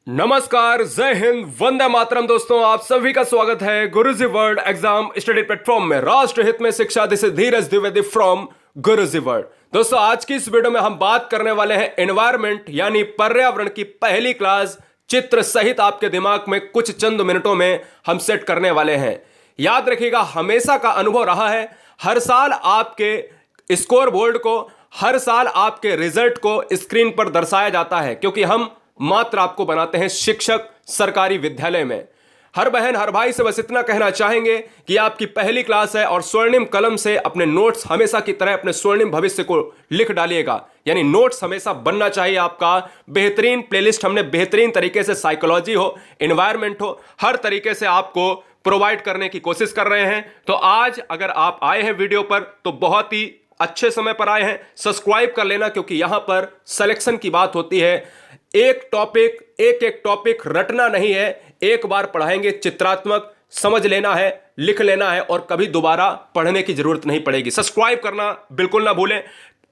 नमस्कार, जय हिंद, वंदे मातरम। दोस्तों, आप सभी का स्वागत है गुरुजी वर्ल्ड एग्जाम स्टडी प्लेटफॉर्म में। राष्ट्र हित में शिक्षा, this is Dheeraj Dwivedi from Guruji world. दोस्तों, आज की इस वीडियो में हम बात करने वाले हैं एनवायरमेंट यानी पर्यावरण की पहली क्लास चित्र सहित आपके दिमाग में कुछ चंद मिनटों में हम सेट करने वाले हैं। याद रखिएगा, हमेशा का अनुभव रहा है, हर साल आपके स्कोर बोर्ड को, हर साल आपके रिजल्ट को स्क्रीन पर दर्शाया जाता है, क्योंकि हम मात्र आपको बनाते हैं शिक्षक सरकारी विद्यालय में। हर बहन हर भाई से बस इतना कहना चाहेंगे कि आपकी पहली क्लास है और स्वर्णिम कलम से अपने नोट्स हमेशा की तरह अपने स्वर्णिम भविष्य को लिख डालिएगा। यानी नोट्स हमेशा बनना चाहिए आपका। बेहतरीन प्लेलिस्ट हमने बेहतरीन तरीके से, साइकोलॉजी हो, एनवायरमेंट हो, हर तरीके से आपको प्रोवाइड करने की कोशिश कर रहे हैं। तो आज अगर आप आए हैं वीडियो पर तो बहुत ही अच्छे समय पर आए हैं। सब्सक्राइब कर लेना, क्योंकि यहां पर सिलेक्शन की बात होती है। एक टॉपिक रटना नहीं है, एक बार पढ़ाएंगे, चित्रात्मक समझ लेना है, लिख लेना है और कभी दोबारा पढ़ने की जरूरत नहीं पड़ेगी। सब्सक्राइब करना बिल्कुल ना भूलें।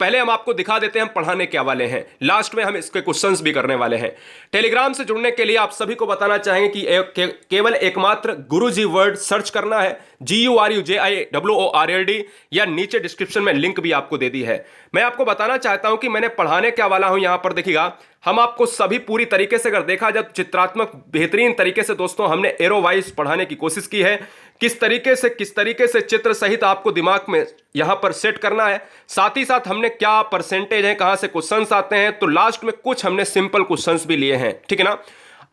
पहले हम आपको दिखा देते हैं हम पढ़ाने क्या वाले हैं, लास्ट में हम इसके क्वेश्चंस भी करने वाले हैं। टेलीग्राम से जुड़ने के लिए आप सभी को बताना चाहेंगे कि केवल एकमात्र गुरुजी वर्ड सर्च करना है, GURUJIWORLD, या नीचे डिस्क्रिप्शन में लिंक भी आपको दे दी है। मैं आपको बताना चाहता हूं कि मैंने पढ़ाने क्या वाला हूं। यहां पर देखिएगा, हम आपको सभी पूरी तरीके से अगर देखा जाए तो चित्रात्मक बेहतरीन तरीके से दोस्तों हमने एरो वाइज पढ़ाने की कोशिश की है। किस तरीके से चित्र सहित आपको दिमाग में यहां पर सेट करना है। साथ ही साथ हमने क्या परसेंटेज है, कहां से क्वेश्चंस आते हैं, तो लास्ट में कुछ हमने सिंपल क्वेश्चंस भी लिए हैं, ठीक है ना।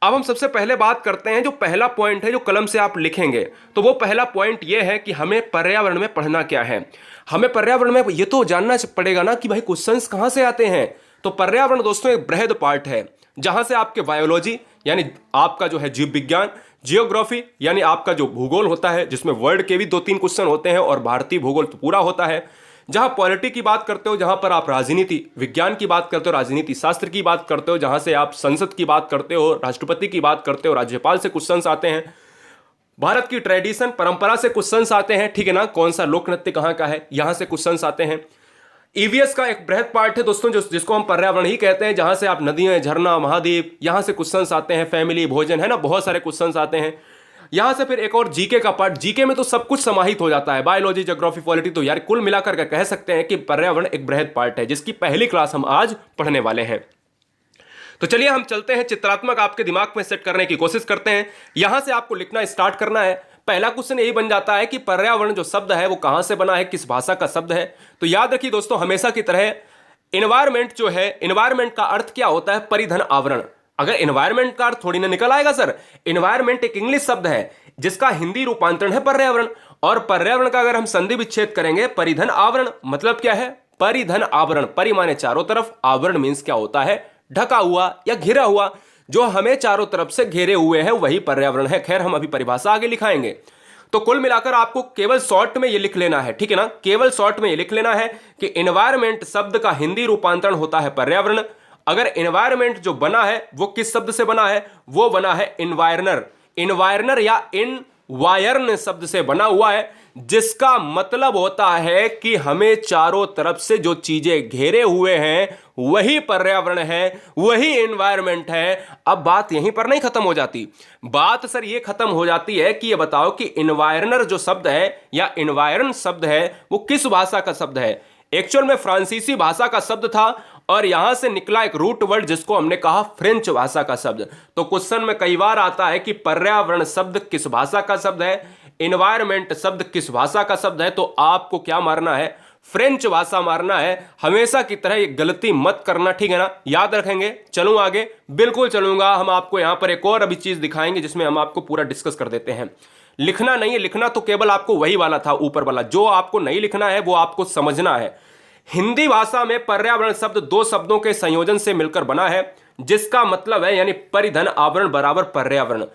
अब हम सबसे पहले बात करते हैं, जो पहला पॉइंट है जो कलम से आप लिखेंगे, तो वो पहला पॉइंट ये है कि हमें पर्यावरण में पढ़ना क्या है। हमें पर्यावरण में ये तो जानना पड़ेगा ना कि भाई क्वेश्चंस कहां से आते हैं। तो पर्यावरण दोस्तों एक बृहद पार्ट है, जहां से आपके बायोलॉजी यानी आपका जो है जीव विज्ञान, जियोग्राफी यानी आपका जो भूगोल होता है, जिसमें वर्ल्ड के भी 2-3 क्वेश्चन होते हैं और भारतीय भूगोल तो पूरा होता है। जहां पॉलिटी की बात करते हो, जहां पर आप राजनीति विज्ञान की बात करते हो, राजनीति शास्त्र की बात करते हो, जहां से आप संसद की बात करते हो, राष्ट्रपति की बात करते हो, राज्यपाल से क्वेश्चंस आते हैं, भारत की ट्रेडिशन परंपरा से क्वेश्चंस आते हैं, ठीक है ना। कौन सा लोक नृत्य कहां का है, यहां से क्वेश्चंस आते हैं। ईवीएस का एक बृहद पार्ट है दोस्तों, जिसको हम पर्यावरण ही कहते हैं, जहां से आप नदियां, झरना, महाद्वीप, यहां से क्वेश्चंस आते हैं, फैमिली, भोजन, है ना, बहुत सारे क्वेश्चंस आते हैं। यहां से फिर एक और जीके का पार्ट, जीके में तो सब कुछ समाहित हो जाता है, बायोलॉजी, ज्योग्राफी, पॉलिटी। तो यार कुल मिलाकर के कह सकते हैं कि पर्यावरण एक बृहद पार्ट है, जिसकी पहली क्लास हम आज पढ़ने वाले हैं। तो चलिए हम चलते हैं, चित्रात्मक आपके दिमाग में सेट करने की कोशिश करते हैं। यहां से आपको लिखना स्टार्ट करना है। पहला क्वेश्चन यही बन जाता है कि पर्यावरण जो शब्द है वो कहां से बना है, किस भाषा का शब्द है। तो याद रखिए दोस्तों, हमेशा की तरह एनवायरमेंट जो है, एनवायरमेंट का अर्थ क्या होता है, परिधन आवरण। अगर एनवायरमेंट का अर्थ थोड़ी ना निकल आएगा सर। एनवायरमेंट एक इंग्लिश शब्द है जिसका हिंदी रूपांतरण है पर्यावरण, और पर्यावरण का अगर हम संधि विच्छेद करेंगे, परिधन आवरण मतलब क्या है, परिधन आवरण। परि माने चारों तरफ, आवरण मींस क्या होता है, ढका हुआ या घिरा हुआ। जो हमें चारों तरफ से घेरे हुए हैं वही पर्यावरण है। खैर, हम अभी परिभाषा आगे लिखाएंगे। तो कुल मिलाकर आपको केवल शॉर्ट में ये लिख लेना है, ठीक है ना, केवल शॉर्ट में ये लिख लेना है कि एनवायरमेंट शब्द का हिंदी रूपांतरण होता है पर्यावरण। अगर एनवायरमेंट जो बना है वो किस शब्द से बना है, वो बना है इन्वायरनर, इन्वायरनर या इनवायर्न शब्द से बना हुआ है, जिसका मतलब होता है कि हमें चारों तरफ से जो चीजें घेरे हुए हैं वही पर्यावरण है, वही एनवायरनमेंट है। अब बात यहीं पर नहीं खत्म हो जाती। बात सर ये खत्म हो जाती है कि ये बताओ कि इन्वायरनर जो शब्द है या इन्वायरन शब्द है वो किस भाषा का शब्द है। एक्चुअल में फ्रांसीसी भाषा का शब्द था और यहां से निकला एक रूट वर्ड जिसको हमने कहा फ्रेंच भाषा का शब्द। तो क्वेश्चन में कई बार आता है कि पर्यावरण शब्द किस भाषा का शब्द है, एनवायरमेंट शब्द किस भाषा का शब्द है। तो आपको क्या मारना है, फ्रेंच भाषा मारना है। हमेशा की तरह ये गलती मत करना, ठीक है ना, याद रखेंगे। चलूं आगे, बिल्कुल चलूंगा। हम आपको यहां पर एक और अभी चीज दिखाएंगे जिसमें हम आपको पूरा डिस्कस कर देते हैं। लिखना नहीं है, लिखना तो केवल आपको वही वाला था ऊपर वाला, जो आपको नहीं लिखना है वो आपको समझना है। हिंदी भाषा में पर्यावरण शब्द दो शब्दों के संयोजन से मिलकर बना है, जिसका मतलब है यानी परिधन आवरण बराबर पर्यावरण।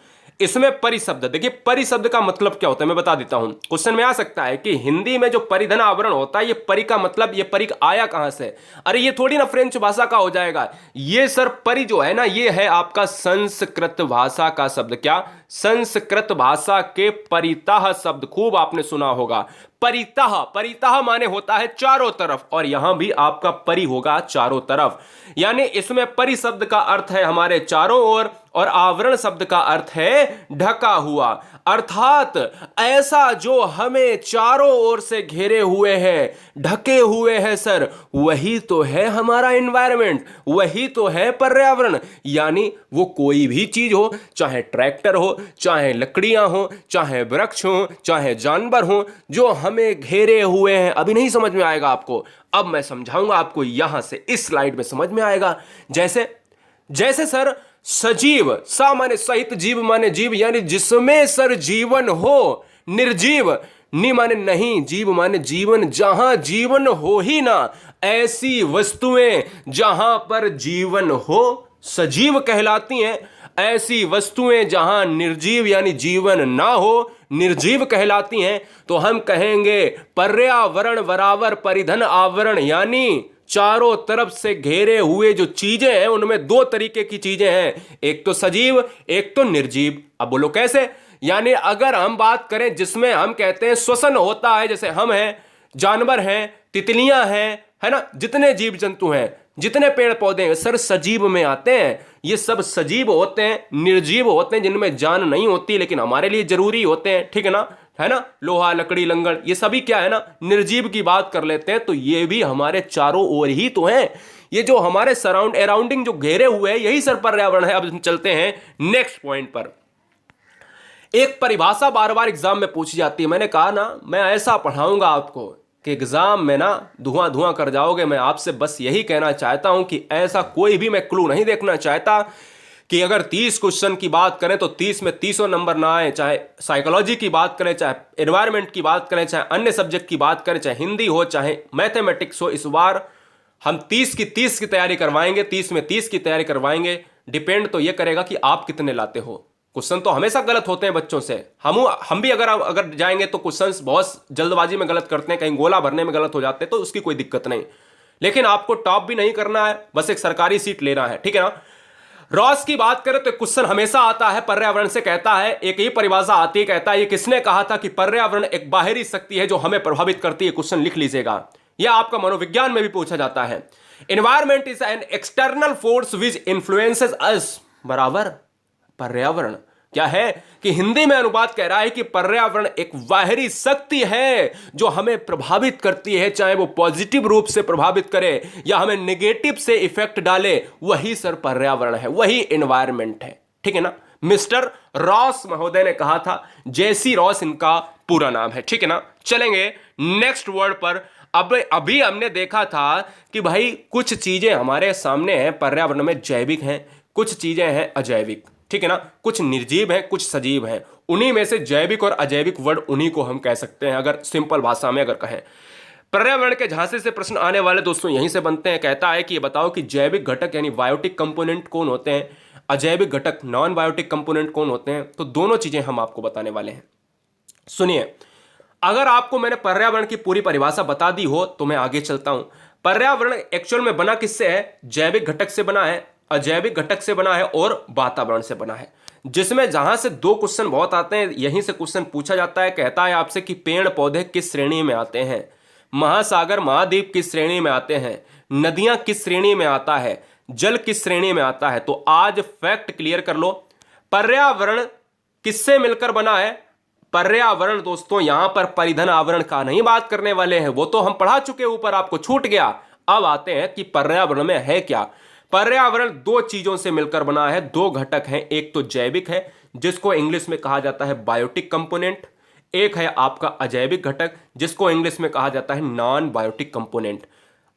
इसमें परिशब्द, देखिए परिशब्द का मतलब क्या होता है मैं बता देता हूं। क्वेश्चन में आ सकता है कि हिंदी में जो परिधन आवरण होता है, ये परि का मतलब, ये परि आया कहां से। अरे ये थोड़ी ना फ्रेंच भाषा का हो जाएगा। ये सर परि जो है ना, ये है आपका संस्कृत भाषा का शब्द। क्या, संस्कृत भाषा के परितः शब्द, खूब आपने सुना होगा। परितः, परितः माने होता है चारों तरफ, और यहां भी आपका परि होगा चारों तरफ। यानी इसमें परि शब्द का अर्थ है हमारे चारों ओर, और आवरण शब्द का अर्थ है ढका हुआ, अर्थात ऐसा जो हमें चारों ओर से घेरे हुए है, ढके हुए है सर, वही तो है हमारा एनवायरनमेंट, वही तो है पर्यावरण। यानी वो कोई भी चीज हो, चाहे ट्रैक्टर हो, चाहे लकड़ियां हो, चाहे वृक्ष हो, चाहे जानवर हो, जो हमें घेरे हुए हैं। अभी नहीं समझ में आएगा आपको, अब मैं समझाऊंगा आपको, यहां से इस स्लाइड में समझ में आएगा। जैसे जैसे सर सजीव, सा माने सहित, जीव माने जीव, यानी जिसमें सर जीवन हो। निर्जीव, नि माने नहीं, जीव माने जीवन, जहां जीवन हो ही ना, ऐसी वस्तुएं जहां पर जीवन हो सजीव कहलाती हैं। ऐसी वस्तुएं जहां निर्जीव यानी जीवन ना हो निर्जीव कहलाती हैं। तो हम कहेंगे पर्यावरण बराबर परिधन आवरण, यानी चारों तरफ से घेरे हुए जो चीजें हैं उनमें दो तरीके की चीजें हैं, एक तो सजीव, एक तो निर्जीव। अब बोलो कैसे? यानी अगर हम बात करें जिसमें हम कहते हैं श्वसन होता है, जैसे हम हैं, जानवर हैं, तितलियां हैं, है ना, जितने जीव जंतु हैं, जितने पेड़ पौधे हैं सर सजीव में आते हैं। ये सब सजीव होते हैं, निर्जीव होते हैं जिनमें जान नहीं होती लेकिन हमारे लिए जरूरी होते हैं, ठीक है ना, लोहा, लकड़ी, लंगड़, ये सभी क्या है ना, निर्जीव की बात कर लेते हैं। तो ये भी हमारे चारों ओर ही तो हैं, ये जो हमारे अराउंडिंग जो घेरे हुए हैं यही सर पर्यावरण है। अब हम चलते हैं नेक्स्ट पॉइंट पर। एक परिभाषा बार बार एग्जाम में पूछी जाती है, मैंने कहा ना मैं ऐसा पढ़ाऊंगा आपको कि एग्जाम में ना धुआं धुआं कर जाओगे। मैं आपसे बस यही कहना चाहता हूं कि ऐसा कोई भी मैं क्लू नहीं देखना चाहता कि अगर 30 क्वेश्चन की बात करें तो 30 में 30 नंबर ना आए, चाहे साइकोलॉजी की बात करें, चाहे एनवायरनमेंट की बात करें, चाहे अन्य सब्जेक्ट की बात करें, चाहे हिंदी हो, चाहे मैथमेटिक्स हो। इस बार हम 30 की तैयारी करवाएंगे, 30 में 30 की तैयारी करवाएंगे। डिपेंड तो यह करेगा कि आप कितने लाते हो। क्वेश्चन तो हमेशा गलत होते हैं बच्चों से, हम भी अगर जाएंगे तो क्वेश्चंस बहुत जल्दबाजी में गलत करते हैं, कहीं गोला भरने में गलत हो जाते हैं, तो उसकी कोई दिक्कत नहीं। लेकिन आपको टॉप भी नहीं करना है, बस एक सरकारी सीट लेना है, ठीक है ना। रॉस की बात करें तो क्वेश्चन हमेशा आता है पर्यावरण से, कहता है एक ही परिभाषा आती है, कहता है ये किसने कहा था कि पर्यावरण एक बाहरी शक्ति है जो हमें प्रभावित करती है। क्वेश्चन लिख लीजिएगा, यह आपका मनोविज्ञान में भी पूछा जाता है। Environment is an external force which influences us, बराबर पर्यावरण क्या है कि हिंदी में अनुवाद कह रहा है कि पर्यावरण एक बाहरी शक्ति है जो हमें प्रभावित करती है, चाहे वो पॉजिटिव रूप से प्रभावित करे या हमें नेगेटिव से इफेक्ट डाले, वही सर पर्यावरण है, वही एनवायरनमेंट है, ठीक है ना। मिस्टर रॉस महोदय ने कहा था, जेसी रॉस इनका पूरा नाम है, ठीक है ना। चलेंगे नेक्स्ट वर्ड पर। अब अभी हमने देखा था कि भाई कुछ चीजें हमारे सामने हैं पर्यावरण में, जैविक हैं, कुछ चीजें हैं अजैविक, ठीक है ना, कुछ निर्जीव हैं, कुछ सजीव हैं। उन्हीं में से जैविक और अजैविक वर्ड उन्हीं को हम कह सकते हैं, अगर सिंपल भाषा में अगर कहें। पर्यावरण के झांसे से प्रश्न आने वाले दोस्तों यहीं से बनते हैं। कहता है कि ये बताओ कि जैविक घटक यानी बायोटिक कंपोनेंट कौन होते हैं, अजैविक घटक नॉन बायोटिक कंपोनेंट कौन होते हैं। तो दोनों चीजें हम आपको बताने वाले हैं। सुनिए, अगर आपको मैंने पर्यावरण की पूरी परिभाषा बता दी हो तो मैं आगे चलता हूं। पर्यावरण एक्चुअल में बना किससे है? जैविक घटक से बना है, अजैविक घटक से बना है और वातावरण से बना है। जिसमें जहां से दो क्वेश्चन बहुत आते हैं, यहीं से क्वेश्चन पूछा जाता है। कहता है आपसे कि पेड़ पौधे किस श्रेणी में आते हैं, महासागर महाद्वीप किस श्रेणी में आते हैं, नदियां किस श्रेणी में आता है, जल किस श्रेणी में आता है। तो आज फैक्ट क्लियर कर लो, पर्यावरण किससे मिलकर बना है। पर्यावरण दोस्तों यहां पर परिधन आवरण का नहीं बात करने वाले हैं, वो तो हम पढ़ा चुके, ऊपर आपको छूट गया। अब आते हैं कि पर्यावरण में है क्या। पर्यावरण दो चीजों से मिलकर बना है, दो घटक हैं। एक तो जैविक है जिसको इंग्लिश में कहा जाता है बायोटिक कंपोनेंट, एक है आपका अजैविक घटक जिसको इंग्लिश में कहा जाता है नॉन बायोटिक कंपोनेंट।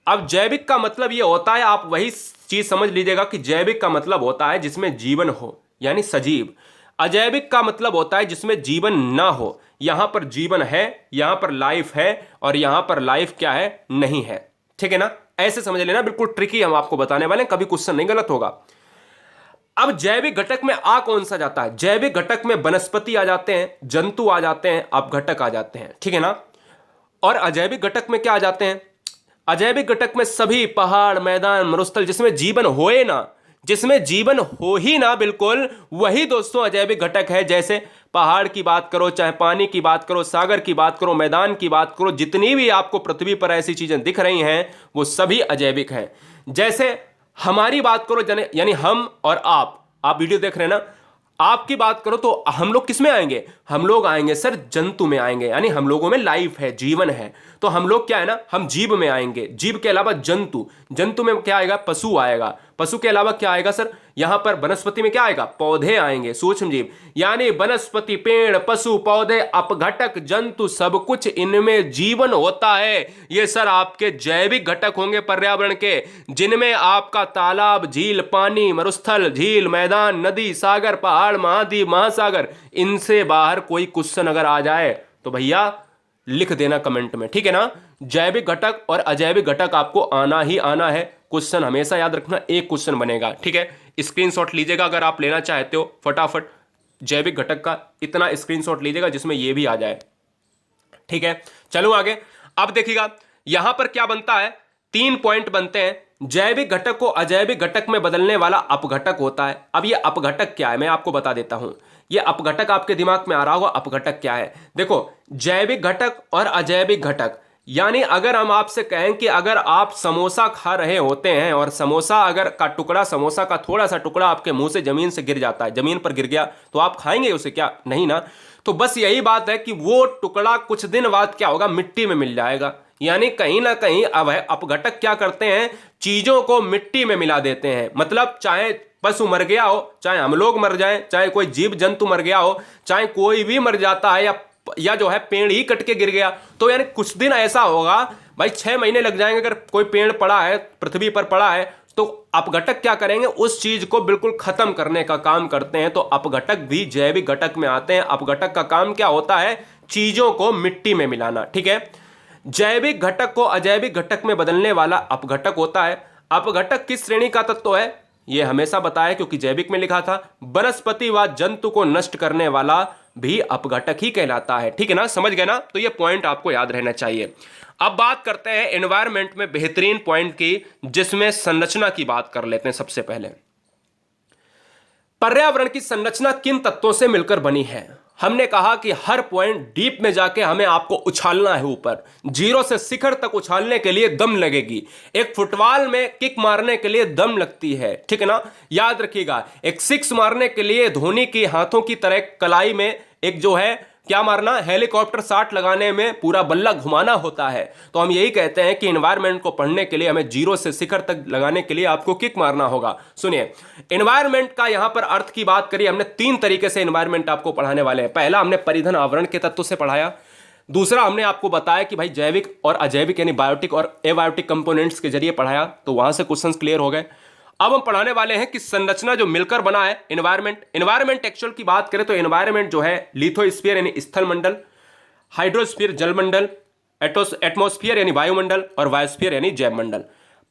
अब जैविक का मतलब यह होता है, आप वही चीज समझ लीजिएगा कि जैविक का मतलब होता है जिसमें जीवन हो यानी सजीव। अजैविक का मतलब होता है जिसमें जीवन ना हो। यहां पर जीवन है, यहां पर लाइफ है और यहां पर लाइफ क्या है, नहीं है, ठीक है ना। ऐसे समझ लेना, बिल्कुल ट्रिकी हम आपको बताने वाले हैं, कभी क्वेश्चन नहीं गलत होगा। अब जैविक घटक में आ कौन सा जाता है? जैविक घटक में वनस्पति आ जाते हैं, जंतु आ जाते हैं, अब घटक आ जाते हैं, ठीक है ना। और अजैविक घटक में क्या आ जाते हैं? अजैविक घटक में सभी पहाड़, मैदान, मरुस्थल जिसमें जीवन होए ना, जिसमें जीवन हो ही ना बिल्कुल, वही दोस्तों अजैविक घटक है। जैसे पहाड़ की बात करो, चाहे पानी की बात करो, सागर की बात करो, मैदान की बात करो, जितनी भी आपको पृथ्वी पर ऐसी चीजें दिख रही हैं वो सभी अजैविक हैं। जैसे हमारी बात करो यानी हम और आप, आप वीडियो देख रहे हैं ना, आपकी बात करो तो हम लोग किस में आएंगे, हम लोग आएंगे सर जंतु में आएंगे, यानी हम लोगों में लाइफ है, जीवन है, तो हम लोग क्या है ना, हम जीव में आएंगे। जीव के अलावा जंतु, जंतु में क्या आएगा, पशु आएगा, पशु के अलावा क्या आएगा सर, यहां पर वनस्पति में क्या आएगा, पौधे आएंगे, सूक्ष्म जीव, यानी वनस्पति, पेड़, पशु, पौधे, अपघटक, जंतु, सब कुछ इनमें जीवन होता है। ये सर आपके जैविक घटक होंगे पर्यावरण के, जिनमें आपका तालाब, झील, पानी, मरुस्थल, झील, मैदान, नदी, सागर, पहाड़, महाद्वीप, महासागर, इनसे बाहर कोई क्वेश्चन अगर आ जाए तो भैया लिख देना कमेंट में, ठीक है ना। जैविक घटक और अजैविक घटक आपको आना ही आना है। क्वेश्चन हमेशा याद रखना, एक क्वेश्चन बनेगा, ठीक है। स्क्रीनशॉट लीजिएगा अगर आप लेना चाहते हो, फटाफट जैविक घटक का इतना स्क्रीनशॉट लीजिएगा जिसमें यह भी आ जाए, ठीक है। चलो आगे, अब देखिएगा यहां पर क्या बनता है, 3 पॉइंट बनते हैं। जैविक घटक को अजैविक घटक में बदलने वाला अपघटक होता है। अब ये अपघटक क्या है मैं आपको बता देता हूं। ये अपघटक आपके दिमाग में आ रहा होगा, अपघटक क्या है। देखो, जैविक घटक और अजैविक घटक, यानी अगर हम आपसे कहें कि अगर आप समोसा खा रहे होते हैं और समोसा अगर का टुकड़ा, समोसा का थोड़ा सा टुकड़ा आपके मुंह से जमीन से गिर जाता है, जमीन पर गिर गया, तो आप खाएंगे उसे क्या, नहीं ना। तो बस यही बात है कि वो टुकड़ा कुछ दिन बाद क्या होगा, मिट्टी में मिल जाएगा। यानी कहीं ना कहीं अब अपघटक क्या करते हैं, चीजों को मिट्टी में मिला देते हैं। मतलब चाहे पशु मर गया हो, चाहे हम लोग मर जाएं, चाहे कोई जीव जंतु मर गया हो, चाहे कोई भी मर जाता है, या जो है पेड़ ही कट के गिर गया, तो यानी कुछ दिन ऐसा होगा भाई, 6 महीने लग जाएंगे। अगर कोई पेड़ पड़ा है, पृथ्वी पर पड़ा है, तो अपघटक क्या करेंगे, उस चीज को बिल्कुल खत्म करने का काम करते हैं। तो अपघटक भी जैविक घटक में आते हैं। अपघटक का काम क्या होता है, चीजों को मिट्टी में मिलाना, ठीक है। जैविक घटक को अजैविक घटक में बदलने वाला अपघटक होता है। अपघटक किस श्रेणी का तत्व है, यह हमेशा बताया क्योंकि जैविक में लिखा था। वनस्पति व जंतु को नष्ट करने वाला भी अपघटक ही कहलाता है, ठीक है ना, समझ गए ना। तो यह पॉइंट आपको याद रहना चाहिए। अब बात करते हैं एनवायरनमेंट में बेहतरीन पॉइंट की, जिसमें संरचना की बात कर लेते हैं। सबसे पहले पर्यावरण की संरचना किन तत्वों से मिलकर बनी है। हमने कहा कि हर पॉइंट डीप में जाके हमें आपको उछालना है ऊपर, 0 से शिखर तक उछालने के लिए दम लगेगी। एक फुटबॉल में किक मारने के लिए दम लगती है, ठीक है ना, याद रखिएगा। एक सिक्स मारने के लिए धोनी की हाथों की तरह कलाई में एक जो है क्या मारना, हेलीकॉप्टर शॉट लगाने में पूरा बल्ला घुमाना होता है। तो हम यही कहते हैं कि एनवायरनमेंट को पढ़ने के लिए हमें 0 से शिखर तक लगाने के लिए आपको किक मारना होगा। सुनिए, एनवायरनमेंट का यहां पर अर्थ की बात करी हमने, 3 तरीके से एनवायरनमेंट आपको पढ़ाने वाले हैं। पहला हमने परिधन आवरण के तत्व से पढ़ाया। दूसरा हमने आपको बताया कि भाई जैविक और अजैविक यानी बायोटिक और एबायोटिक कंपोनेंट्स के जरिए पढ़ाया, तो वहां से क्वेश्चंस क्लियर हो गए। अब हम पढ़ाने वाले हैं कि संरचना जो मिलकर बना है एनवायरनमेंट। एनवायरनमेंट एक्चुअल की बात करें तो एनवायरनमेंट जो है लिथोस्फीयर यानी स्थल मंडल, हाइड्रोस्फीयर जलमंडल, एटमॉस्फेयर यानी वायुमंडल, और बायोस्फीयर यानी जैव मंडल।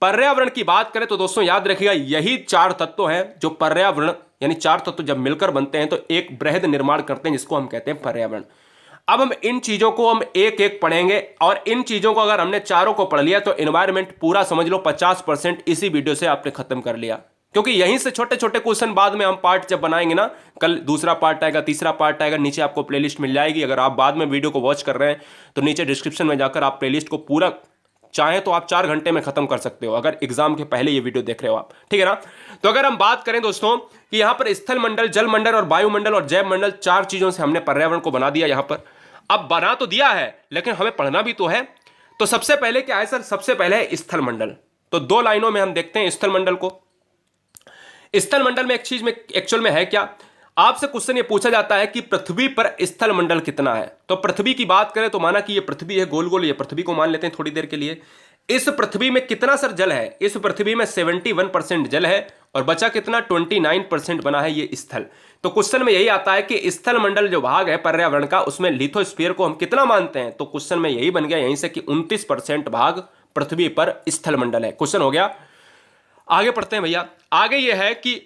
पर्यावरण की बात करें तो दोस्तों याद रखिएगा, यही 4 तत्व हैं जो पर्यावरण यानी 4 तत्व जब मिलकर बनते हैं तो एक बृहद निर्माण करते हैं, जिसको हम कहते हैं पर्यावरण। अब हम इन चीजों को हम एक एक पढ़ेंगे, और इन चीजों को अगर हमने चारों को पढ़ लिया तो एनवायरनमेंट पूरा समझ लो 50% इसी वीडियो से आपने खत्म कर लिया। क्योंकि यहीं से छोटे छोटे क्वेश्चन बाद में हम पार्ट जब बनाएंगे ना, कल दूसरा पार्ट आएगा, तीसरा पार्ट आएगा, नीचे आपको प्लेलिस्ट मिल जाएगी। अगर आप बाद में वीडियो को वॉच कर रहे हैं तो नीचे डिस्क्रिप्शन में जाकर आप प्लेलिस्ट को पूरा चाहे तो आप 4 घंटे में खत्म कर सकते हो, अगर एग्जाम के पहले ये वीडियो देख रहे हो आप, ठीक है ना। तो अगर हम बात करें दोस्तों कि यहां पर स्थल मंडल, जल मंडल और वायुमंडल और जैव मंडल, 4 चीजों से हमने पर्यावरण को बना दिया। यहां पर अब बना तो दिया है लेकिन हमें पढ़ना भी तो है। तो सबसे पहले क्या है सर, सबसे पहले है स्थल मंडल। तो 2 लाइनों में हम देखते हैं स्थल मंडल को। स्थल मंडल में एक चीज में एक्चुअल में है क्या, आपसे क्वेश्चन ये पूछा जाता है कि पृथ्वी पर स्थल मंडल कितना है। तो पृथ्वी की बात करें तो माना कि ये पृथ्वी है गोल गोल, ये पृथ्वी को मान लेते हैं थोड़ी देर के लिए। इस पृथ्वी में कितना सर जल है, इस पृथ्वी में 71% जल है और बचा कितना 29% बना है ये स्थल। तो क्वेश्चन में यही आता है कि स्थल मंडल जो भाग है पर्यावरण का, उसमें लिथोस्फीयर को हम कितना मानते हैं। तो क्वेश्चन में यही बन गया यहीं से कि 29% भाग पृथ्वी पर स्थल मंडल है। क्वेश्चन हो गया। आगे पढ़ते हैं भैया। आगे यह है कि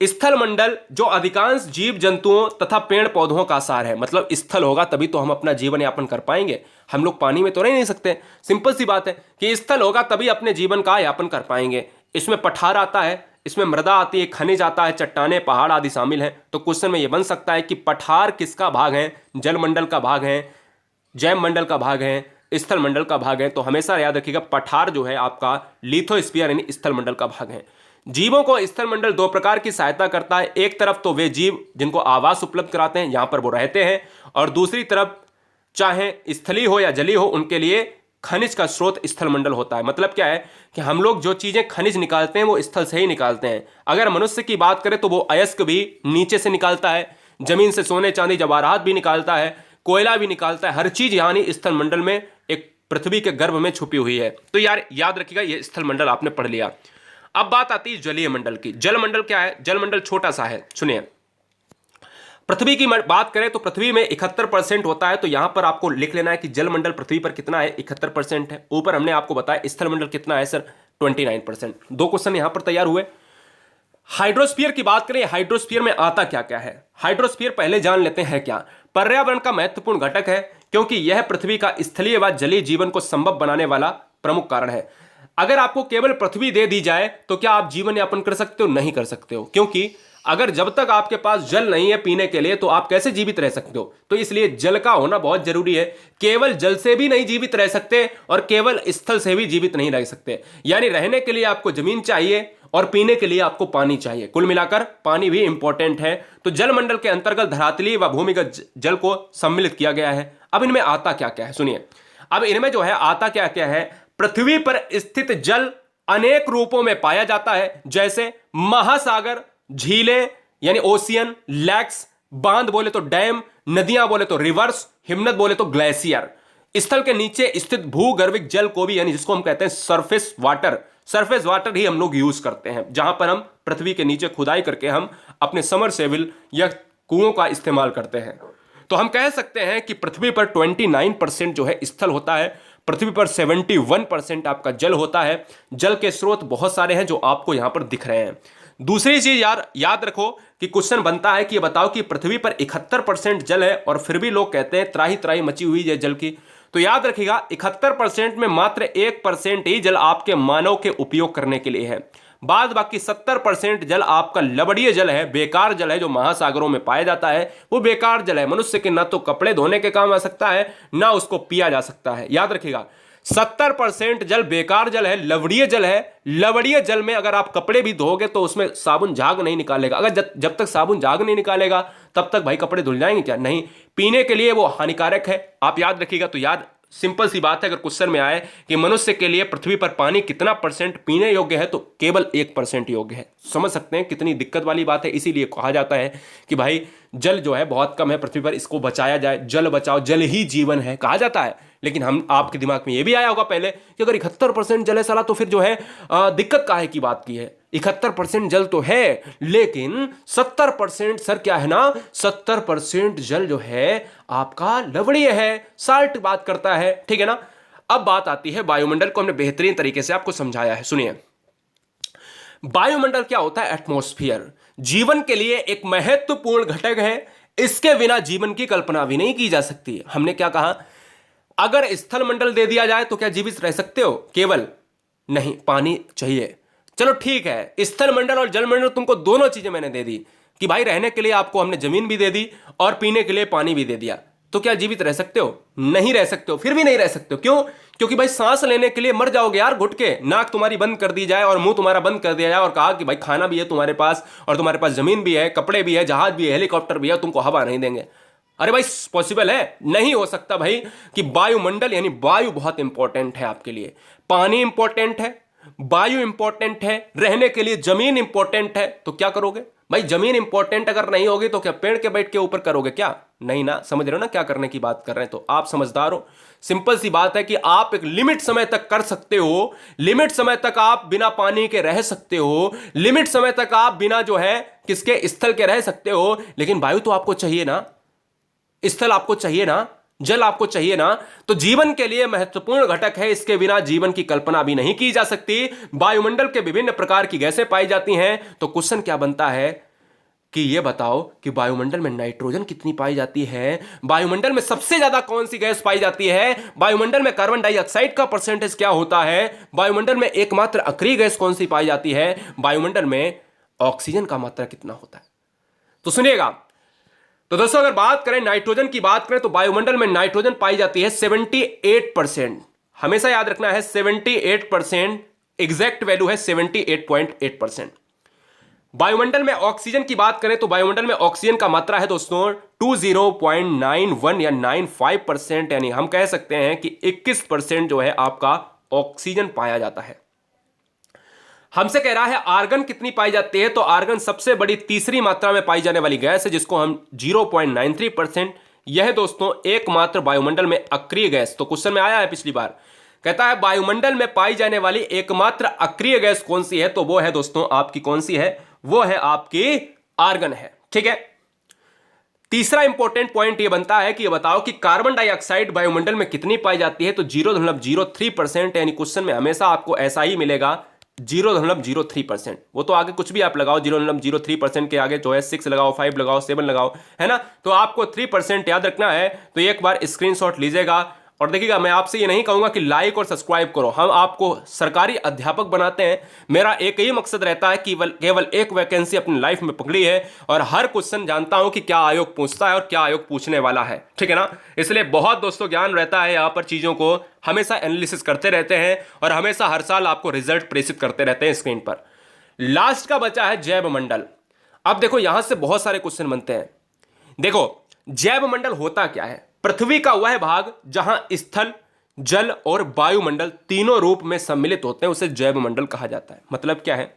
स्थल मंडल जो अधिकांश जीव जंतुओं तथा पेड़ पौधों का आसार है। मतलब स्थल होगा तभी तो हम अपना जीवन यापन कर पाएंगे, हम लोग पानी में तो रह नहीं सकते। सिंपल सी बात है कि स्थल होगा तभी अपने जीवन का यापन कर पाएंगे। इसमें पठार आता है, इसमें मृदा आती है, खनिज आता है, चट्टाने, पहाड़ आदि शामिल हैं। तो क्वेश्चन में यह बन सकता है कि पठार किसका भाग है, जल मंडल का भाग है, जैव मंडल का भाग है, स्थल मंडल का भाग है। तो हमेशा याद रखिएगा पठार जो है आपका लिथोस्फीयर यानी स्थल मंडल का भाग है। जीवों को स्थलमंडल दो प्रकार की सहायता करता है। एक तरफ तो वे जीव जिनको आवास उपलब्ध कराते हैं, यहां पर वो रहते हैं, और दूसरी तरफ चाहे स्थलीय हो या जलीय हो, उनके लिए खनिज का स्रोत स्थलमंडल होता है। मतलब क्या है कि हम लोग जो चीजें खनिज निकालते हैं वो स्थल से ही निकालते हैं। अगर मनुष्य की बात करें तो वो अयस्क भी नीचे से निकालता है, जमीन से सोने चांदी जवाहरात भी निकालता है, कोयला भी निकालता है। हर चीज यानी स्थलमंडल में एक पृथ्वी के गर्भ में छुपी हुई है। तो यार याद रखिएगा, ये स्थलमंडल आपने पढ़ लिया। अब बात आती है जलीय मंडल की। जलमंडल क्या है? जलमंडल छोटा सा है, सुनिए। पृथ्वी की बात करें तो पृथ्वी में 71% होता है, तो यहां पर आपको लिख लेना है कि जलमंडल पृथ्वी पर कितना है, 71% है। ऊपर हमने आपको बताया स्थलमंडल कितना है सर, 29%। दो क्वेश्चन यहां पर तैयार हुए। हाइड्रोस्फीयर की बात करें, हाइड्रोस्फीयर में आता क्या क्या है? हाइड्रोस्फीयर पहले जान लेते हैं क्या। पर्यावरण का महत्वपूर्ण घटक है, क्योंकि यह पृथ्वी का स्थलीय व जलीय जीवन को संभव बनाने वाला प्रमुख कारण है। अगर आपको केवल पृथ्वी दे दी जाए तो क्या आप जीवन यापन कर सकते हो? नहीं कर सकते हो, क्योंकि अगर जब तक आपके पास जल नहीं है पीने के लिए तो आप कैसे जीवित रह सकते हो? तो इसलिए जल का होना बहुत जरूरी है। केवल जल से भी नहीं जीवित रह सकते और केवल स्थल से भी जीवित नहीं रह सकते। यानी रहने के लिए आपको जमीन चाहिए और पीने के लिए आपको पानी चाहिए। कुल मिलाकर पानी भी इंपॉर्टेंट है। तो जलमंडल के अंतर्गत धरातलीय व भूमिगत जल को सम्मिलित किया गया है। अब इनमें आता क्या क्या है, सुनिए। अब इनमें जो है आता क्या क्या है, पृथ्वी पर स्थित जल अनेक रूपों में पाया जाता है, जैसे महासागर, झीलें यानी ओशियन, लैक्स, बांध बोले तो डैम, नदियां बोले तो रिवर्स, हिमनद बोले तो ग्लेशियर। स्थल के नीचे स्थित भूगर्भिक जल को भी, यानी जिसको हम कहते हैं सरफेस वाटर, सरफेस वाटर ही हम लोग यूज करते हैं, जहां पर हम पृथ्वी के नीचे खुदाई करके हम अपने समरसेबिल या कुओं का इस्तेमाल करते हैं। तो हम कह सकते हैं कि पृथ्वी पर 29% जो है स्थल होता है, पृथ्वी पर 71% आपका जल होता है। जल के स्रोत बहुत सारे हैं जो आपको यहां पर दिख रहे हैं। दूसरी चीज यार याद रखो कि क्वेश्चन बनता है कि ये बताओ कि पृथ्वी पर 71% जल है और फिर भी लोग कहते हैं त्राही त्राही मची हुई है जल की। तो याद रखिएगा 71% में मात्र 1% ही जल आपके मानव के उपयोग करने के लिए है। बाद बाकी 70% जल आपका लवणीय जल है, बेकार जल है, जो महासागरों में पाया जाता है। वो बेकार जल है, मनुष्य के ना तो कपड़े धोने के काम आ सकता है ना उसको पिया जा सकता है। याद रखिएगा 70% जल बेकार जल है, लवणीय जल है। लवणीय जल में अगर आप कपड़े भी धोगे तो उसमें साबुन झाग नहीं निकालेगा। अगर जब तक साबुन झाग नहीं निकालेगा तब तक भाई कपड़े धुल जाएंगे क्या? नहीं, पीने के लिए वो हानिकारक है। आप याद रखिएगा। तो याद सिंपल सी बात है, अगर क्वेश्चन में आए कि मनुष्य के लिए पृथ्वी पर पानी कितना परसेंट पीने योग्य है, तो केवल 1% योग्य है। समझ सकते हैं कितनी दिक्कत वाली बात है। इसीलिए कहा जाता है कि भाई जल जो है बहुत कम है पृथ्वी पर, इसको बचाया जाए। जल बचाओ, जल ही जीवन है कहा जाता है। लेकिन हम आपके दिमाग में यह भी आया होगा पहले कि अगर 71% जल है साला, तो फिर जो है दिक्कत काहे की बात की है? 71% जल तो है, लेकिन 70% सर क्या है ना, 70% जल जो है आपका लवणीय है, साल्ट बात करता है, ठीक है ना। अब बात आती है वायुमंडल को हमने बेहतरीन तरीके से आपको समझाया है। सुनिए, वायुमंडल क्या होता है? एटमॉस्फेयर जीवन के लिए एक महत्वपूर्ण घटक है। इसके बिना जीवन की कल्पना भी नहीं की जा सकती। हमने क्या कहा, अगर स्थल मंडल दे दिया जाए तो क्या जीवित रह सकते हो? केवल नहीं, पानी चाहिए। चलो ठीक है, स्थल मंडल और जल मंडल तुमको दोनों चीजें मैंने दे दी कि भाई रहने के लिए आपको हमने जमीन भी दे दी और पीने के लिए पानी भी दे दिया, तो क्या जीवित रह सकते हो? नहीं रह सकते हो। फिर भी नहीं रह सकते हो, क्यों? क्योंकि भाई सांस लेने के लिए मर जाओगे यार घुट के। नाक तुम्हारी बंद कर दी जाए और मुंह तुम्हारा बंद कर दिया जाए और कहा कि भाई खाना भी है तुम्हारे पास और तुम्हारे पास जमीन भी है, कपड़े भी है, जहाज भी है, हेलीकॉप्टर भी है, तुमको हवा नहीं देंगे। अरे भाई पॉसिबल है? नहीं हो सकता भाई। कि वायुमंडल यानी वायु बहुत इंपॉर्टेंट है आपके लिए, पानी इंपॉर्टेंट है, वायु इंपॉर्टेंट है, रहने के लिए जमीन इंपॉर्टेंट है। तो क्या करोगे भाई? जमीन इंपॉर्टेंट अगर नहीं होगी तो क्या पेड़ के बैठ के ऊपर करोगे क्या? नहीं ना। समझ रहे हो ना क्या करने की बात कर रहे हैं? तो आप समझदार हो। सिंपल सी बात है कि आप एक लिमिट समय तक कर सकते हो, लिमिट समय तक आप बिना पानी के रह सकते हो, लिमिट समय तक आप बिना जो है किसके, स्थल के रह सकते हो। लेकिन वायु तो आपको चाहिए ना, स्थल आपको चाहिए ना, जल आपको चाहिए ना। तो जीवन के लिए महत्वपूर्ण घटक है, इसके बिना जीवन की कल्पना भी नहीं की जा सकती। वायुमंडल के विभिन्न प्रकार की गैसें पाई जाती हैं। तो क्वेश्चन क्या बनता है कि ये बताओ कि वायुमंडल में नाइट्रोजन कितनी पाई जाती है? वायुमंडल में सबसे ज्यादा कौन सी गैस पाई जाती है? वायुमंडल में कार्बन डाइऑक्साइड का परसेंटेज क्या होता है? वायुमंडल में एकमात्र अक्रिय गैस कौन सी पाई जाती है? वायुमंडल में ऑक्सीजन का मात्रा कितना होता है? तो सुनिएगा। तो दोस्तों अगर बात करें नाइट्रोजन की बात करें तो वायुमंडल में नाइट्रोजन पाई जाती है 78%। हमेशा याद रखना है 78% एग्जैक्ट वैल्यू है 78.8%। वायुमंडल में ऑक्सीजन की बात करें तो वायुमंडल में ऑक्सीजन का मात्रा है दोस्तों 20.91 या 95%, यानी हम कह सकते हैं कि 21% जो है आपका ऑक्सीजन पाया जाता है। हमसे कह रहा है आर्गन कितनी पाई जाती है, तो आर्गन सबसे बड़ी तीसरी मात्रा में पाई जाने वाली गैस है, जिसको हम 0.93%। यह दोस्तों एकमात्र वायुमंडल में अक्रिय गैस, तो क्वेश्चन में आया है पिछली बार, कहता है वायुमंडल में पाई जाने वाली एकमात्र अक्रिय गैस कौन सी है, तो वो है दोस्तों आपकी कौन सी है, वो है आपकी आर्गन है। ठीक है। तीसरा इंपॉर्टेंट पॉइंट ये बनता है कि ये बताओ कि कार्बन डाइऑक्साइड वायुमंडल में कितनी पाई जाती है, तो 0.03%, यानी क्वेश्चन में हमेशा आपको ऐसा ही मिलेगा 0.03%। वो तो आगे कुछ भी आप लगाओ, 0.03% के आगे जो है 6 लगाओ, 5 लगाओ, 7 लगाओ, है ना, तो आपको 3% याद रखना है। तो एक बार स्क्रीनशॉट लीजिएगा और देखिएगा, मैं आपसे ये नहीं कहूंगा कि लाइक और सब्सक्राइब करो, हम आपको सरकारी अध्यापक बनाते हैं। मेरा एक ही मकसद रहता है कि केवल एक वैकेंसी अपनी लाइफ में पकड़ी है और हर क्वेश्चन जानता हूं कि क्या आयोग पूछता है और क्या आयोग पूछने वाला है। ठीक है ना, इसलिए बहुत दोस्तों ज्ञान रहता है यहाँ पर, चीजों को हमेशा एनालिसिस करते रहते हैं और हमेशा हर साल आपको रिजल्ट प्रेषित करते रहते हैं स्क्रीन पर। लास्ट का बचा है जैव मंडल। अब देखो यहां से बहुत सारे क्वेश्चन बनते हैं। देखो जैव मंडल होता क्या है, पृथ्वी का वह भाग जहां स्थल, जल और वायुमंडल तीनों रूप में सम्मिलित होते हैं, उसे जैव मंडल कहा जाता है। मतलब क्या है,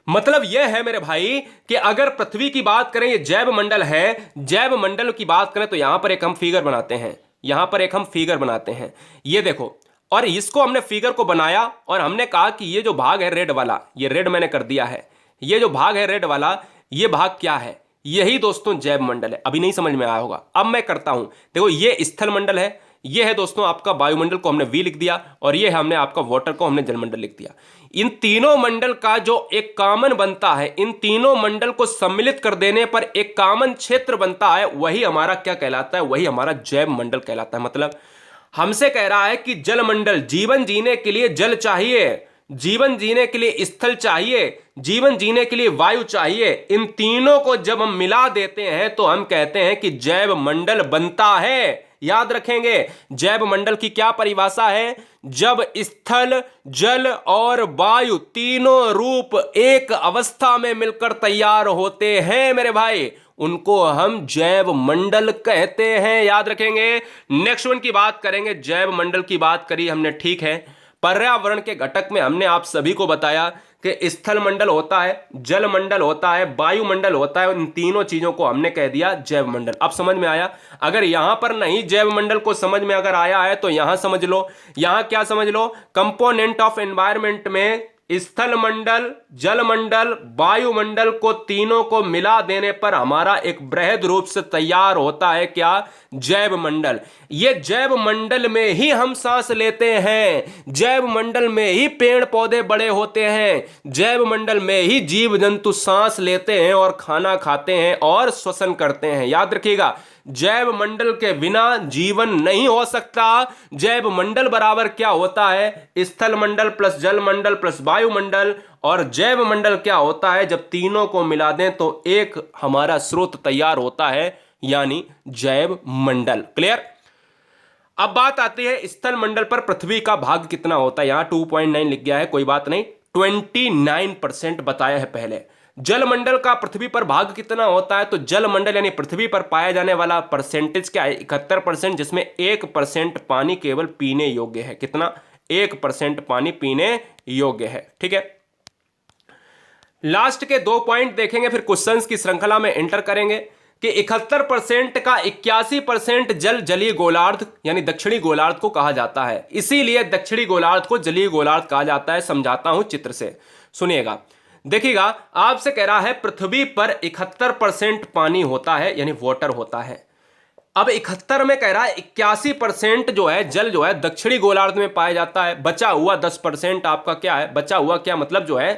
मतलब यह है मेरे भाई कि अगर पृथ्वी की बात करें, ये जैव मंडल है, जैव मंडल की बात करें तो यहां पर एक हम फिगर बनाते हैं, यहां पर एक हम फिगर बनाते हैं, ये देखो, और इसको हमने फिगर को बनाया और हमने कहा कि ये जो भाग है रेड वाला, ये रेड मैंने कर दिया है, ये जो भाग है रेड वाला, ये भाग क्या है, यही दोस्तों जैव मंडल है। अभी नहीं समझ में आया होगा, अब मैं करता हूं। देखो ये स्थल मंडल है, ये है दोस्तों आपका वायुमंडल को हमने वी लिख दिया, और ये हमने आपका वाटर को हमने जलमंडल लिख दिया। इन तीनों मंडल का जो एक कॉमन बनता है, इन तीनों मंडल को सम्मिलित कर देने पर एक कॉमन क्षेत्र बनता है, वही हमारा क्या कहलाता है, वही हमारा जैव मंडल कहलाता है। मतलब हमसे कह रहा है कि जलमंडल, जीवन जीने के लिए जल चाहिए, जीवन जीने के लिए स्थल चाहिए, जीवन जीने के लिए वायु चाहिए, इन तीनों को जब हम मिला देते हैं तो हम कहते हैं कि जैव मंडल बनता है। याद रखेंगे जैव मंडल की क्या परिभाषा है, जब स्थल, जल और वायु तीनों रूप एक अवस्था में मिलकर तैयार होते हैं मेरे भाई, उनको हम जैव मंडल कहते हैं। याद रखेंगे। नेक्स्ट वन की बात करेंगे, जैव मंडल की बात करी हमने, ठीक है। पर्यावरण के घटक में हमने आप सभी को बताया कि स्थल मंडल होता है, जल मंडल होता है, वायुमंडल होता है, इन तीनों चीजों को हमने कह दिया जैव मंडल। अब समझ में आया। अगर यहां पर नहीं जैव मंडल को समझ में अगर आया है तो यहां समझ लो, यहां क्या समझ लो, कंपोनेंट ऑफ एनवायरमेंट में स्थल मंडल, जल मंडल, वायुमंडल को तीनों को मिला देने पर हमारा एक बृहद रूप से तैयार होता है क्या, जैव मंडल। ये जैव मंडल में ही हम सांस लेते हैं, जैव मंडल में ही पेड़ पौधे बड़े होते हैं, जैव मंडल में ही जीव जंतु सांस लेते हैं और खाना खाते हैं और श्वसन करते हैं। याद रखिएगा, जैव मंडल के बिना जीवन नहीं हो सकता। जैव मंडल बराबर क्या होता है, स्थल मंडल प्लस जल मंडल प्लस वायुमंडल, और जैव मंडल क्या होता है, जब तीनों को मिला दें तो एक हमारा स्रोत तैयार होता है, यानी जैव मंडल। क्लियर। अब बात आती है स्थल मंडल पर पृथ्वी का भाग कितना होता है। यहां 2.9 लिख गया है, कोई बात नहीं, 29% बताया है पहले। जल मंडल का पृथ्वी पर भाग कितना होता है, तो जल मंडल यानी पृथ्वी पर पाया जाने वाला परसेंटेज क्या है, 71%, जिसमें 1% पानी केवल पीने योग्य है। कितना, 1% पानी पीने योग्य है। ठीक है। लास्ट के 2 पॉइंट देखेंगे, फिर क्वेश्चंस की श्रृंखला में एंटर करेंगे कि 71% का 81% जल जलीय गोलार्ध यानी दक्षिणी गोलार्ध को कहा जाता है। इसीलिए दक्षिणी गोलार्ध को जलीय गोलार्ध कहा जाता है। समझाता हूं चित्र से, सुनिएगा। देखिएगा, आपसे कह रहा है पृथ्वी पर 71% पानी होता है, यानी वाटर होता है। अब 71 में कह रहा है 81% जो है जल जो है दक्षिणी गोलार्ध में पाया जाता है। बचा हुआ 10% आपका क्या है, बचा हुआ क्या मतलब जो है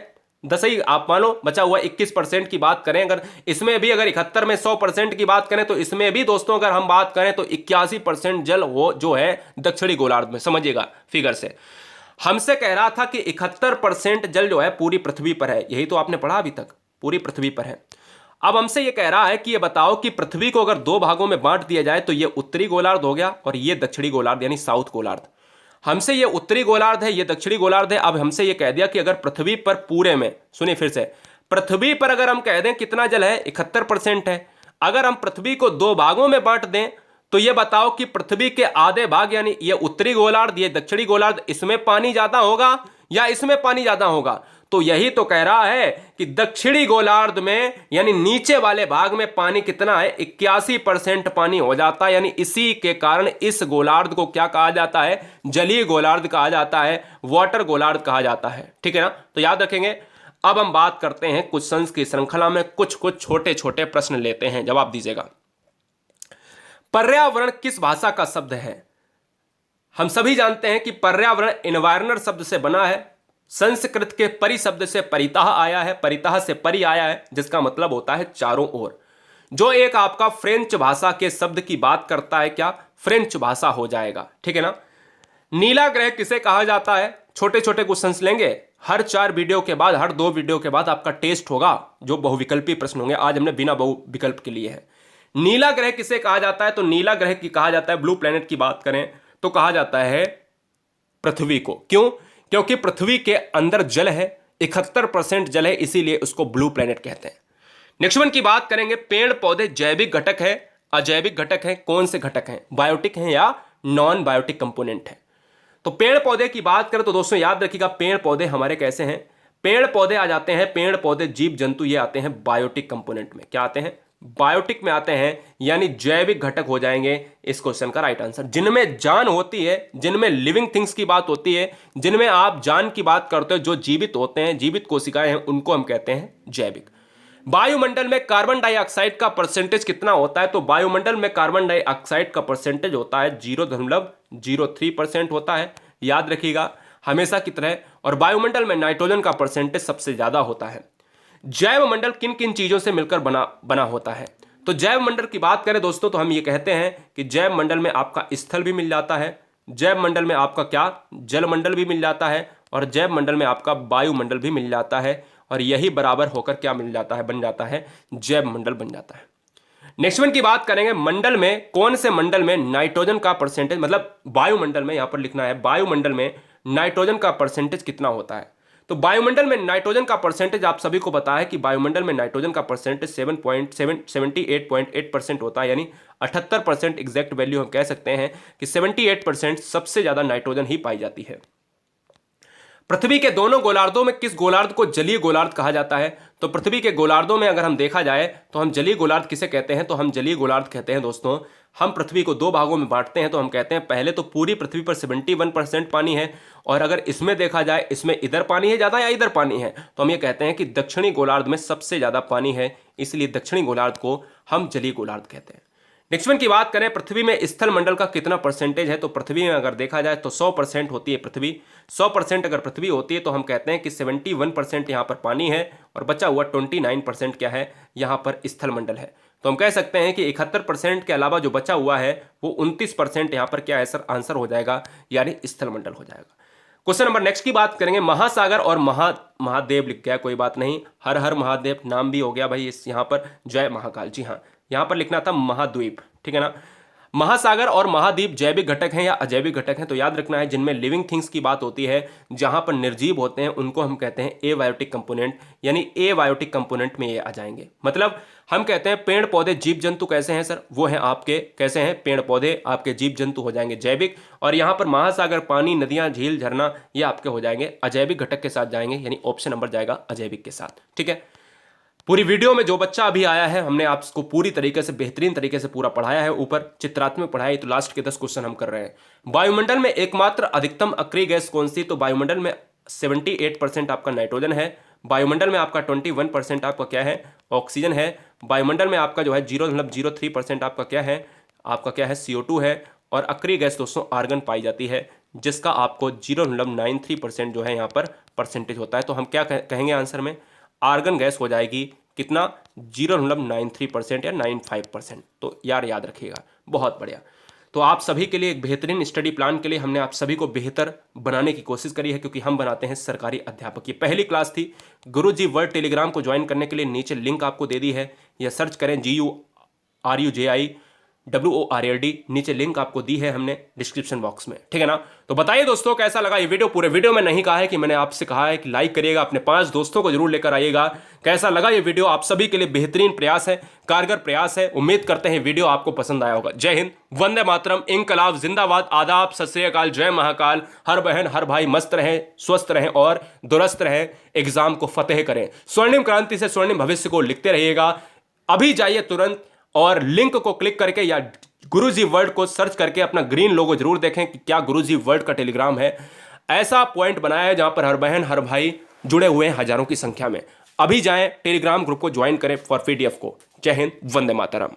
10 ही आप मान लो, बचा हुआ 21% की बात करें। अगर इसमें भी अगर 71 में 100% की बात करें तो इसमें भी दोस्तों अगर हम बात करें तो 81% जल हो जो है दक्षिणी गोलार्ध में। समझिएगा फिगर से। हमसे कह रहा था कि 71% जल जो है पूरी पृथ्वी पर है, यही तो आपने पढ़ा अभी तक, पूरी पृथ्वी पर है। अब हमसे ये कह रहा है कि ये बताओ कि पृथ्वी को अगर 2 भागों में बांट दिया जाए तो ये उत्तरी गोलार्ध हो गया और ये दक्षिणी गोलार्ध यानी साउथ गोलार्ध। हमसे ये उत्तरी गोलार्ध है, ये दक्षिणी गोलार्ध है। अब हमसे ये कह दिया कि अगर पृथ्वी पर पूरे में, सुनिए फिर से, पृथ्वी पर अगर हम कह दें कितना जल है, 71% है। अगर हम पृथ्वी को दो भागों में बांट दें तो ये बताओ कि पृथ्वी के आधे भाग यानी ये उत्तरी गोलार्ध, ये दक्षिणी गोलार्ध, इसमें पानी ज्यादा होगा या इसमें पानी ज्यादा होगा? तो यही तो कह रहा है कि दक्षिणी गोलार्ध में यानी नीचे वाले भाग में पानी कितना है, 81% पानी हो जाता है। यानी इसी के कारण इस गोलार्ध को क्या कहा जाता है, जलीय गोलार्ध कहा जाता है, वाटर गोलार्ध कहा जाता है। ठीक है ना, तो याद रखेंगे। अब हम बात करते हैं क्वेश्चंस की श्रृंखला में, कुछ कुछ छोटे छोटे प्रश्न लेते हैं, जवाब दीजिएगा। पर्यावरण किस भाषा का शब्द है? हम सभी जानते हैं कि पर्यावरण एनवायरनर शब्द से बना है, संस्कृत के परि शब्द से परितः आया है, परितः से परि आया है, जिसका मतलब होता है चारों ओर। जो एक आपका फ्रेंच भाषा के शब्द की बात करता है, क्या फ्रेंच भाषा हो जाएगा? ठीक है ना। नीला ग्रह किसे कहा जाता है? छोटे छोटे क्वेश्चंस लेंगे, हर 4 वीडियो के बाद, हर 2 वीडियो के बाद आपका टेस्ट होगा जो बहुविकल्पी प्रश्न होंगे। आज हमने बिना बहुविकल्प के लिए है। नीला ग्रह किसे कहा जाता है? तो नीला ग्रह की कहा जाता है, ब्लू प्लेनेट की बात करें तो कहा जाता है पृथ्वी को। क्यों? क्योंकि पृथ्वी के अंदर जल है, 71% जल है, इसीलिए उसको ब्लू प्लेनेट कहते हैं। नेक्स्ट वन की बात करेंगे, पेड़ पौधे जैविक घटक है, अजैविक घटक है? कौन से घटक हैं? बायोटिक हैं या नॉन बायोटिक कंपोनेंट है? तो पेड़ पौधे की बात करें तो दोस्तों याद रखिएगा, पेड़ पौधे हमारे कैसे हैं? पेड़ पौधे आ जाते हैं, पेड़ पौधे जीव जंतु ये आते हैं बायोटिक कंपोनेंट में। क्या आते हैं? बायोटिक में आते हैं, यानी जैविक घटक हो जाएंगे इस क्वेश्चन का राइट आंसर। जिनमें जान होती है, जिनमें लिविंग थिंग्स की बात होती है, जिनमें आप जान की बात करते हो, जो जीवित होते हैं, जीवित कोशिकाएं हैं, उनको हम कहते हैं जैविक। वायुमंडल में कार्बन डाइऑक्साइड का परसेंटेज कितना होता है? तो वायुमंडल में कार्बन डाइऑक्साइड का परसेंटेज होता है 0.03% होता है, याद रखिएगा हमेशा की तरह। और वायुमंडल में नाइट्रोजन का परसेंटेज सबसे ज्यादा होता है। जैव मंडल किन किन चीजों से मिलकर बना होता है? तो जैव मंडल की बात करें दोस्तों तो हम ये कहते हैं कि जैव मंडल में आपका स्थल भी मिल जाता है, जैव मंडल में आपका क्या जल मंडल भी मिल जाता है, और जैव मंडल में आपका वायुमंडल भी मिल जाता है, और यही बराबर होकर क्या मिल जाता है, बन जाता है जैव मंडल बन जाता है। नेक्स्ट वन की बात करेंगे, मंडल में कौन से मंडल में नाइट्रोजन का परसेंटेज, मतलब वायुमंडल में, यहां पर लिखना है वायुमंडल में नाइट्रोजन का परसेंटेज कितना होता है? तो वायुमंडल में नाइट्रोजन का परसेंटेज आप सभी को पता है कि वायुमंडल में नाइट्रोजन का परसेंटेज 78.8% होता है, यानी 78% एग्जैक्ट वैल्यू हम कह सकते हैं कि 78% सबसे ज्यादा नाइट्रोजन ही पाई जाती है। पृथ्वी के दोनों गोलार्धों में किस गोलार्ध को जलीय गोलार्ध कहा जाता है? तो पृथ्वी के गोलार्धों में अगर हम देखा जाए तो हम जलीय गोलार्ध किसे कहते हैं? तो हम जलीय गोलार्ध कहते हैं दोस्तों, हम पृथ्वी को 2 भागों में बांटते हैं तो हम कहते हैं पहले तो पूरी पृथ्वी पर 71% पानी है, और अगर इसमें देखा जाए इसमें इधर पानी है ज्यादा या इधर पानी है, तो हम ये कहते हैं कि दक्षिणी गोलार्ध में सबसे ज्यादा पानी है, इसलिए दक्षिणी गोलार्ध को हम जलीय गोलार्ध कहते हैं। नेक्स्ट वन की बात करें, पृथ्वी में स्थल मंडल का कितना परसेंटेज है? तो पृथ्वी में अगर देखा जाए तो 100% होती है पृथ्वी। 100% अगर पृथ्वी होती है तो हम कहते हैं कि 71% यहाँ पर पानी है, और बचा हुआ 29% क्या है, यहाँ पर स्थल मंडल है। तो हम कह सकते हैं कि 71% के अलावा जो बचा हुआ है वो 29% यहाँ पर क्या है सर, आंसर हो जाएगा, यानी स्थल मंडल हो जाएगा। क्वेश्चन नंबर नेक्स्ट की बात करेंगे, महासागर और महादेव लिख गया, कोई बात नहीं, हर हर महादेव नाम भी हो गया भाई इस यहाँ पर, जय महाकाल। जी हाँ, यहाँ पर लिखना था महाद्वीप, ठीक है ना। महासागर और महाद्वीप जैविक घटक हैं या अजैविक घटक हैं? तो याद रखना है, जिनमें लिविंग थिंग्स की बात होती है, जहां पर निर्जीव होते हैं, उनको हम कहते हैं एबायोटिक कंपोनेंट, यानी एबायोटिक कंपोनेंट में ये आ जाएंगे। मतलब हम कहते हैं पेड़ पौधे जीव जंतु कैसे हैं सर, वो हैं आपके कैसे हैं, पेड़ पौधे आपके जीव जंतु हो जाएंगे जैविक, और यहाँ पर महासागर पानी नदियां झील झरना ये आपके हो जाएंगे अजैविक घटक के साथ जाएंगे, यानी ऑप्शन नंबर जाएगा अजैविक के साथ। ठीक है, पूरी वीडियो में जो बच्चा अभी आया है हमने आपको पूरी तरीके से बेहतरीन तरीके से पूरा पढ़ाया है, ऊपर चित्रात्मक पढ़ाया, तो लास्ट के 10 क्वेश्चन हम कर रहे हैं। वायुमंडल में एकमात्र अधिकतम अक्रिय गैस कौन सी? तो वायुमंडल में 78% आपका नाइट्रोजन है, वायुमंडल में आपका 21% आपका क्या है, ऑक्सीजन है, वायुमंडल में आपका जो है 0.03% आपका क्या है, CO2 है, और अक्रिय गैस दोस्तों आर्गन पाई जाती है, जिसका आपको 0.93% जो है यहाँ पर परसेंटेज होता है। तो हम क्या कहेंगे आंसर में, आर्गन गैस हो जाएगी कितना, 0.93% या 95%। तो यार याद रखिएगा, बहुत बढ़िया। तो आप सभी के लिए एक बेहतरीन स्टडी प्लान के लिए हमने आप सभी को बेहतर बनाने की कोशिश करी है, क्योंकि हम बनाते हैं सरकारी अध्यापक। ये पहली क्लास थी। गुरुजी वर्ड टेलीग्राम को ज्वाइन करने के लिए नीचे लिंक आपको दे दी है, या सर्च करें GURUJI WORLD, नीचे लिंक आपको दी है हमने डिस्क्रिप्शन बॉक्स में, ठीक है ना। तो बताइए दोस्तों कैसा लगा ये वीडियो। पूरे वीडियो में नहीं कहा है कि मैंने आपसे कहा है कि लाइक करिएगा, अपने 5 दोस्तों को जरूर लेकर आइएगा। कैसा लगा ये वीडियो, आप सभी के लिए बेहतरीन प्रयास है, कारगर प्रयास है। उम्मीद करते हैं वीडियो आपको पसंद आया होगा। जय हिंद, वंदे मातरम, इंकलाब जिंदाबाद, आदाब, सत श्री अकाल, जय महाकाल। हर बहन हर भाई मस्त रहें, स्वस्थ रहें और दुरुस्त रहें। एग्जाम को फतेह करें। स्वर्णिम क्रांति से स्वर्णिम भविष्य को लिखते रहिएगा। अभी जाइए तुरंत और लिंक को क्लिक करके या गुरुजी वर्ल्ड को सर्च करके अपना ग्रीन लोगो जरूर देखें कि क्या गुरुजी वर्ल्ड का टेलीग्राम है। ऐसा पॉइंट बनाया है जहां पर हर बहन हर भाई जुड़े हुए हैं हजारों की संख्या में। अभी जाएं टेलीग्राम ग्रुप को ज्वाइन करें फॉर PDF को। जय हिंद, वंदे मातरम।